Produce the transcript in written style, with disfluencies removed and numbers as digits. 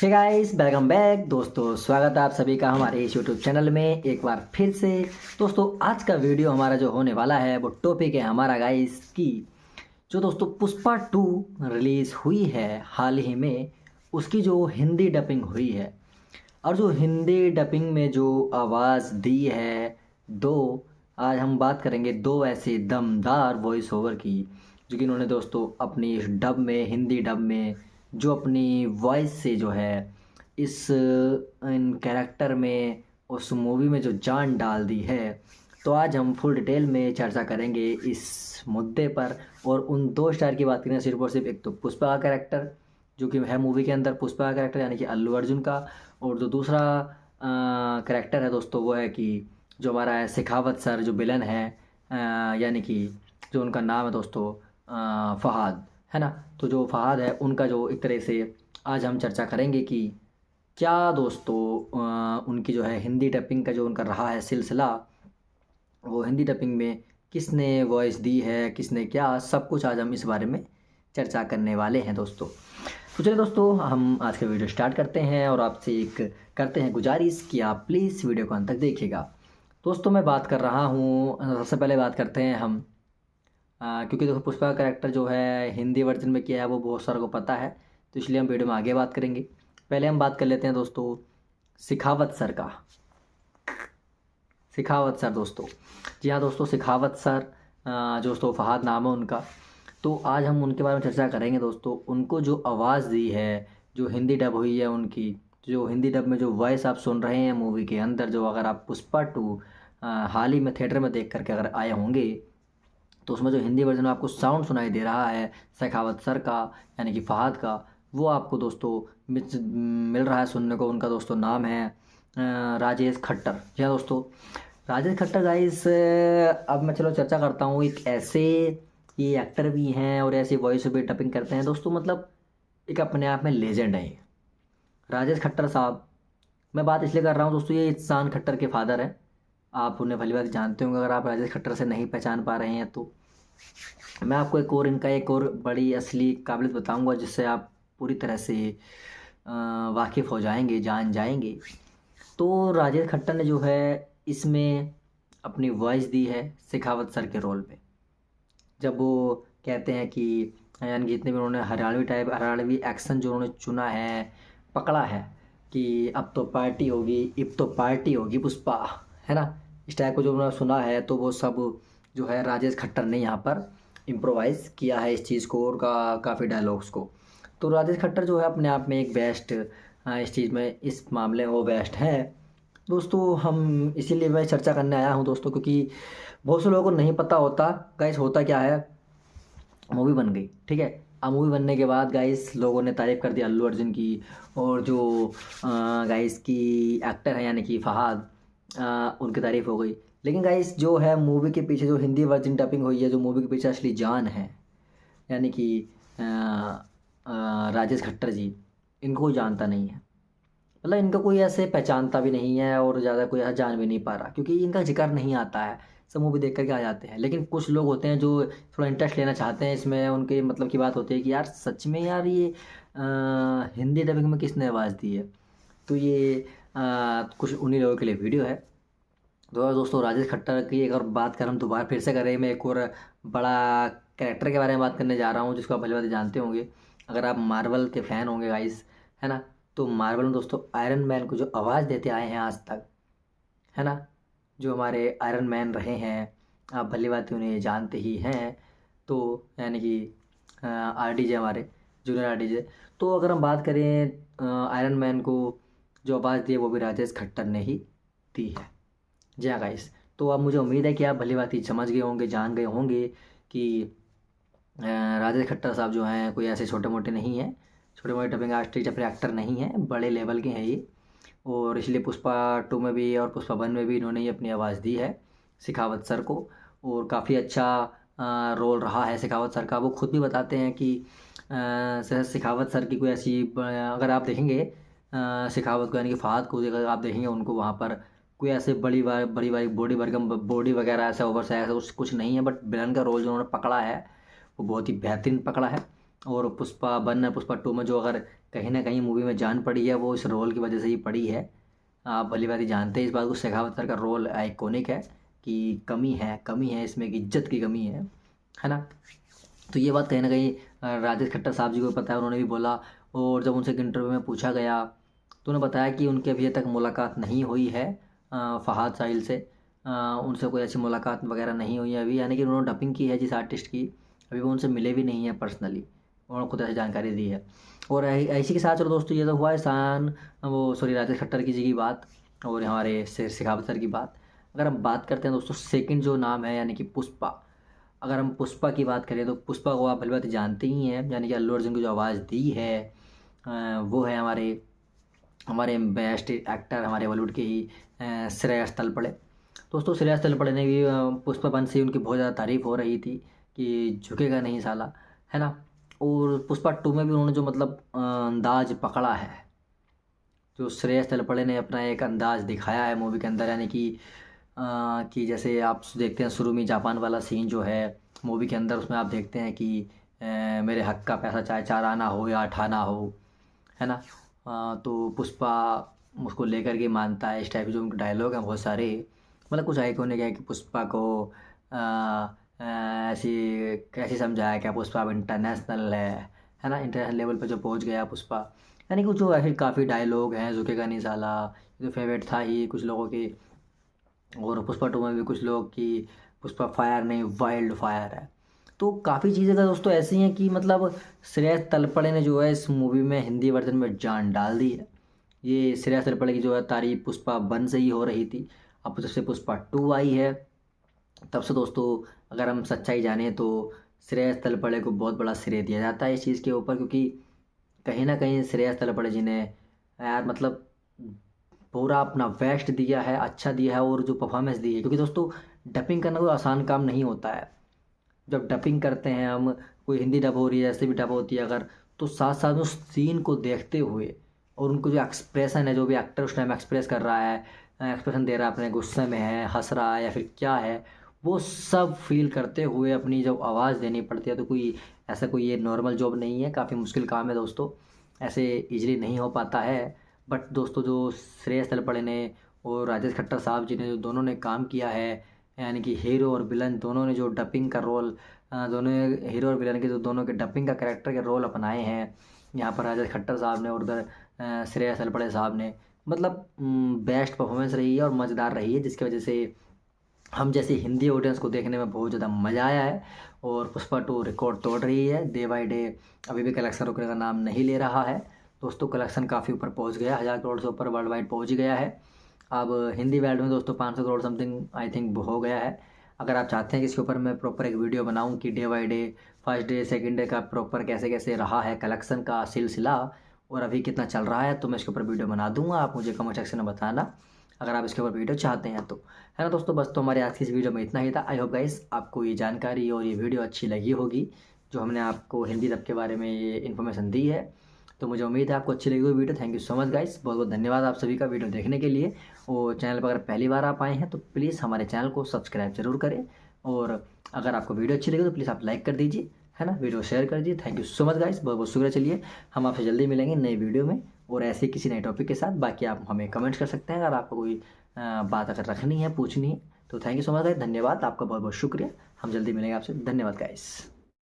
Hey guys, welcome back दोस्तों। स्वागत है आप सभी का हमारे इस यूट्यूब चैनल में एक बार फिर से। दोस्तों आज का वीडियो हमारा जो होने वाला है वो टॉपिक है हमारा गाइस की जो दोस्तों पुष्पा 2 रिलीज़ हुई है हाल ही में, उसकी जो हिंदी डबिंग हुई है और जो हिंदी डबिंग में जो आवाज़ दी है दो, आज हम बात करेंगे दो ऐसे दमदार वॉइस ओवर की जो कि इन्होंने दोस्तों अपनी इस डब में, हिंदी डब में जो अपनी वॉइस से जो है इस इन कैरेक्टर में, उस मूवी में जो जान डाल दी है। तो आज हम फुल डिटेल में चर्चा करेंगे इस मुद्दे पर और उन दो स्टार की बात करें, सिर्फ और सिर्फ एक तो पुष्पा का कैरेक्टर जो कि है मूवी के अंदर पुष्पा का कैरेक्टर यानी कि अल्लू अर्जुन का, और जो दूसरा कैरेक्टर है दोस्तों वो है कि जो हमारा है शेखावत सर जो विलन है, यानी कि जो उनका नाम है दोस्तों फहाद, है ना। तो जो फहाद है उनका जो एक तरह से आज हम चर्चा करेंगे कि क्या दोस्तों उनकी जो है हिंदी डबिंग का जो उनका रहा है सिलसिला, वो हिंदी डबिंग में किसने वॉइस दी है, किसने क्या, सब कुछ आज हम इस बारे में चर्चा करने वाले हैं दोस्तों। तो चलिए दोस्तों हम आज का वीडियो स्टार्ट करते हैं और आपसे एक करते हैं गुजारिश कि आप प्लीज़ वीडियो को अंत तक देखिएगा। दोस्तों मैं बात कर रहा हूँ, सबसे पहले बात करते हैं हम क्योंकि देखो पुष्पा का कैरेक्टर जो है हिंदी वर्जन में किया है वो बहुत सारों को पता है, तो इसलिए हम वीडियो में आगे बात करेंगे। पहले हम बात कर लेते हैं दोस्तों शेखावत सर का। शेखावत सर दोस्तों, जी हाँ दोस्तों, शेखावत सर जो दोस्तों फहाद नाम है उनका। तो आज हम उनके बारे में चर्चा करेंगे दोस्तों। उनको जो आवाज़ दी है, जो हिंदी डब हुई है उनकी, जो हिंदी डब में जो वॉइस आप सुन रहे हैं मूवी के अंदर, जो अगर आप पुष्पा 2 हाल ही में थिएटर में देख करके अगर आए होंगे तो उसमें जो हिंदी वर्जन में आपको साउंड सुनाई दे रहा है शेखावत सर का यानी कि फहाद का, वो आपको दोस्तों मिल रहा है सुनने को। उनका दोस्तों नाम है राजेश खट्टर। जी हाँ दोस्तों, राजेश खट्टर गाइस। अब मैं चलो चर्चा करता हूँ, एक ऐसे ये एक्टर भी हैं और ऐसे वॉइस भी डबिंग करते हैं दोस्तों, मतलब एक अपने आप में लेजेंड है ये राजेश खट्टर साहब। मैं बात इसलिए कर रहा हूँ दोस्तों, ये इंसान खट्टर के फादर हैं। आप उन्हें भली बात जानते होंगे, अगर आप राजेश खट्टर से नहीं पहचान पा रहे हैं तो मैं आपको एक और इनका एक और बड़ी असली काबिलियत बताऊंगा जिससे आप पूरी तरह से वाकिफ़ हो जाएंगे, जान जाएंगे। तो राजेश खट्टर ने जो है इसमें अपनी वॉइस दी है शेखावत सर के रोल में, जब वो कहते हैं कि यानी कि जितने भी उन्होंने हरियाणवी एक्शन जो उन्होंने चुना है, पकड़ा है कि अब तो पार्टी होगी, अब तो पार्टी होगी पुष्पा, है ना, इस टाइप को जो उन्होंने सुना है, तो वो सब जो है राजेश खट्टर ने यहाँ पर इम्प्रोवाइज़ किया है इस चीज़ को और काफ़ी डायलॉग्स को। तो राजेश खट्टर जो है अपने आप में एक बेस्ट, इस चीज़ में, इस मामले में वो बेस्ट है दोस्तों। हम इसीलिए मैं चर्चा करने आया हूँ दोस्तों, क्योंकि बहुत से लोगों को नहीं पता होता गाइस होता क्या है। मूवी बन गई, ठीक है। अब मूवी बनने के बाद गाइस लोगों ने तारीफ़ कर दी अल्लू अर्जुन की, और जो गाइस की एक्टर है यानी कि फहाद, उनकी तारीफ़ हो गई। लेकिन गाइस जो है मूवी के पीछे जो हिंदी वर्जन डबिंग हुई है, जो मूवी के पीछे असली जान है यानी कि राजेश खट्टर जी, इनको कोई जानता नहीं है। मतलब इनका कोई ऐसे पहचानता भी नहीं है और ज़्यादा कोई ऐसा जान भी नहीं पा रहा, क्योंकि इनका जिक्र नहीं आता है। सब मूवी देख करके आ जाते हैं। लेकिन कुछ लोग होते हैं जो थोड़ा इंटरेस्ट लेना चाहते हैं इसमें, उनके मतलब की बात होती है कि यार सच में यार ये हिंदी डबिंग में किसने आवाज़ दी है। तो ये कुछ उन्हीं लोगों के लिए वीडियो है। तो दोस्तों राजेश खट्टर की अगर बात करें, हम दोबारा फिर से करें, मैं एक और बड़ा कैरेक्टर के बारे में बात करने जा रहा हूँ जिसको आप भली भांति जानते होंगे अगर आप मार्वल के फ़ैन होंगे गाइस, है ना। तो मार्वल में दोस्तों आयरन मैन को जो आवाज़ देते आए हैं आज तक, है ना, जो हमारे आयरन मैन रहे हैं, आप भली भांति उन्हें जानते ही हैं। तो यानी कि RDJ, हमारे जूनियर RDJ। तो अगर हम बात करें आयरन मैन को जो आवाज़ दी है वो भी राजेश खट्टर ने ही दी है। जी हाँ गाइस, तो अब मुझे उम्मीद है कि आप भली भांति समझ गए होंगे, जान गए होंगे कि राजेश खट्टर साहब जो हैं कोई ऐसे छोटे मोटे नहीं हैं, छोटे मोटे डबिंग आर्टिस्ट या फिर एक्टर नहीं हैं, बड़े लेवल के हैं ये। और इसलिए पुष्पा 2 में भी और पुष्पा 1 में भी इन्होंने ही अपनी आवाज़ दी है शेखावत सर को, और काफ़ी अच्छा रोल रहा है शेखावत सर का। वो खुद भी बताते हैं कि शेखावत सर की कोई ऐसी अगर आप देखेंगे शेखावत को यानी कि फहाद को अगर आप देखेंगे उनको वहाँ पर कोई ऐसे बड़ी बड़ी बॉडी वगैरह ऐसा ओवर से ऐसा कुछ नहीं है, बट विलन का रोल जो उन्होंने पकड़ा है वो बहुत ही बेहतरीन पकड़ा है। और पुष्पा 1 और पुष्पा 2 में जो अगर कहीं ना कहीं मूवी में जान पड़ी है वो इस रोल की वजह से ही पड़ी है। आप भली भांति जानते हैं इस बात को, शेखावत सर का रोल आइकॉनिक है कि कमी है इसमें कि इज्जत की कमी है ना। तो ये बात कहीं ना कहीं राजेश खट्टर साहब जी को पता है, उन्होंने भी बोला। और जब उनसे एक इंटरव्यू में पूछा गया तो उन्होंने बताया कि उनकी अभी तक मुलाकात नहीं हुई है फ़हाद साहिल से। उनसे कोई अच्छी मुलाकात वगैरह नहीं हुई है अभी, यानी कि उन्होंने डबिंग की है जिस आर्टिस्ट की, अभी वो उनसे मिले भी नहीं है पर्सनली, उन्होंने खुद ऐसी जानकारी दी है। और ऐसी के साथ चलो दोस्तों, ये तो हुआ है वो सॉरी राजेश खट्टर की जी की बात और हमारे शेखावत सर की बात। अगर हम बात करते हैं दोस्तों सेकंड जो नाम है यानी कि पुष्पा, अगर हम पुष्पा की बात करें तो पुष्पा को आप भली बात जानते ही हैं, यानी कि अल्लू अर्जुन को जो आवाज़ दी है वो है हमारे हमारे बेस्ट एक्टर हमारे बॉलीवुड के ही श्रेयस तलपड़े। दोस्तों श्रेयस तलपड़े ने भी पुष्पा वन से उनकी बहुत ज़्यादा तारीफ हो रही थी कि झुकेगा नहीं साला, है ना। और पुष्पा टू में भी उन्होंने जो मतलब अंदाज पकड़ा है, जो श्रेयस तलपड़े ने अपना एक अंदाज दिखाया है मूवी के अंदर, यानी कि जैसे आप देखते हैं शुरू में जापान वाला सीन जो है मूवी के अंदर, उसमें आप देखते हैं कि मेरे हक का पैसा चाहे 4 आना हो या 8 आना हो, है ना। तो पुष्पा उसको लेकर के मानता है, इस टाइप के जो उनके डायलॉग हैं बहुत सारे, मतलब कुछ आइकॉनिक है कि पुष्पा को अ, अ, ऐसी कैसे समझाया क्या पुष्पा अब इंटरनेशनल है ना, इंटरनेशनल लेवल पे जो पहुंच गया पुष्पा, यानी कुछ जो ऐसे काफ़ी डायलॉग हैं, झुकेगा नहीं साला, ये तो फेवरेट था ही कुछ लोगों की। और पुष्पा टू में भी कुछ लोग कि पुष्पा फायर नहीं वाइल्ड फायर है। तो काफ़ी चीज़ें का दोस्तों ऐसी हैं कि मतलब श्रेयस तलपड़े ने जो है इस मूवी में हिंदी वर्जन में जान डाल दी है। ये श्रेयस तलपड़े की जो है तारीफ पुष्पा वन से ही हो रही थी, अब जब से पुष्पा टू आई है तब से दोस्तों अगर हम सच्चाई जाने तो श्रेयस तलपड़े को बहुत बड़ा श्रेय दिया जाता है इस चीज़ के ऊपर, क्योंकि कहीं ना कहीं श्रेयस तलपड़े जी ने यार मतलब पूरा अपना बेस्ट दिया है, अच्छा दिया है और जो परफॉर्मेंस दी है, क्योंकि दोस्तों डबिंग करना कोई आसान काम नहीं होता है। जब डबिंग करते हैं हम, कोई हिंदी डब हो रही है ऐसे भी डब होती है अगर, तो साथ साथ में उस सीन को देखते हुए और उनको जो एक्सप्रेशन है, जो भी एक्टर उस टाइम एक्सप्रेस कर रहा है, एक्सप्रेशन दे रहा है, अपने गुस्से में है, हंस रहा है या फिर क्या है, वो सब फील करते हुए अपनी जब आवाज़ देनी पड़ती है, तो कोई ऐसा कोई ये नॉर्मल जॉब नहीं है, काफ़ी मुश्किल काम है दोस्तों, ऐसे इजीली नहीं हो पाता है। बट दोस्तों जो श्रेयस तलपड़े ने और राजेश खट्टर साहब जी ने जो दोनों ने काम किया है, यानी कि हीरो और विलन दोनों ने जो डबिंग का रोल, दोनों हीरो और विलन के जो दोनों के डबिंग का कैरेक्टर के रोल अपनाए हैं, यहाँ पर राजेश खट्टर साहब ने और उधर श्रेयस तलपड़े साहब ने, मतलब बेस्ट परफॉर्मेंस रही है और मज़ेदार रही है, जिसकी वजह से हम जैसे हिंदी ऑडियंस को देखने में बहुत ज़्यादा मज़ा आया है। और पुष्पा टू रिकॉर्ड तोड़ रही है डे बाई डे, अभी भी कलेक्शन रुकने का नाम नहीं ले रहा है दोस्तों। कलेक्शन काफ़ी ऊपर पहुंच गया, 1000 करोड़ से ऊपर वर्ल्ड वाइड पहुंच गया है। अब हिंदी वर्ल्ड में दोस्तों 500 करोड़ समथिंग आई थिंक हो गया है। अगर आप चाहते हैं कि इसके ऊपर मैं प्रॉपर एक वीडियो बनाऊं कि day by day, first day second day का प्रॉपर कैसे कैसे रहा है कलेक्शन का सिलसिला और अभी कितना चल रहा है, तो मैं इसके ऊपर वीडियो बना दूंगा, आप मुझे कमेंट सेक्शन में बताना अगर आप इसके ऊपर वीडियो चाहते हैं तो, है ना दोस्तों। बस तो हमारे आज की इस वीडियो में इतना ही था। आई होप गाइस आपको ये जानकारी और ये वीडियो अच्छी लगी होगी, जो हमने आपको हिंदी दब के बारे में ये इन्फॉर्मेशन दी है। तो मुझे उम्मीद है आपको अच्छी लगी हुई video. Thank you so much guys, बहुत बहुत धन्यवाद आप सभी का वीडियो देखने के लिए। और चैनल पर अगर पहली बार आप आए हैं तो प्लीज़ हमारे चैनल को सब्सक्राइब जरूर करें, और अगर आपको वीडियो अच्छी लगी तो प्लीज़ आप लाइक कर दीजिए, है ना, वीडियो शेयर कर दीजिए। Thank you so much guys, बहुत बहुत शुक्रिया। चलिए हम आपसे जल्दी मिलेंगे नई वीडियो में और ऐसे किसी नए टॉपिक के साथ। बाकी आप हमें कमेंट्स कर सकते हैं अगर आपको कोई बात अगर रखनी है, पूछनी है तो। Thank you so much guys, धन्यवाद आपका, बहुत बहुत शुक्रिया। हम जल्दी मिलेंगे आपसे, धन्यवाद गाइस।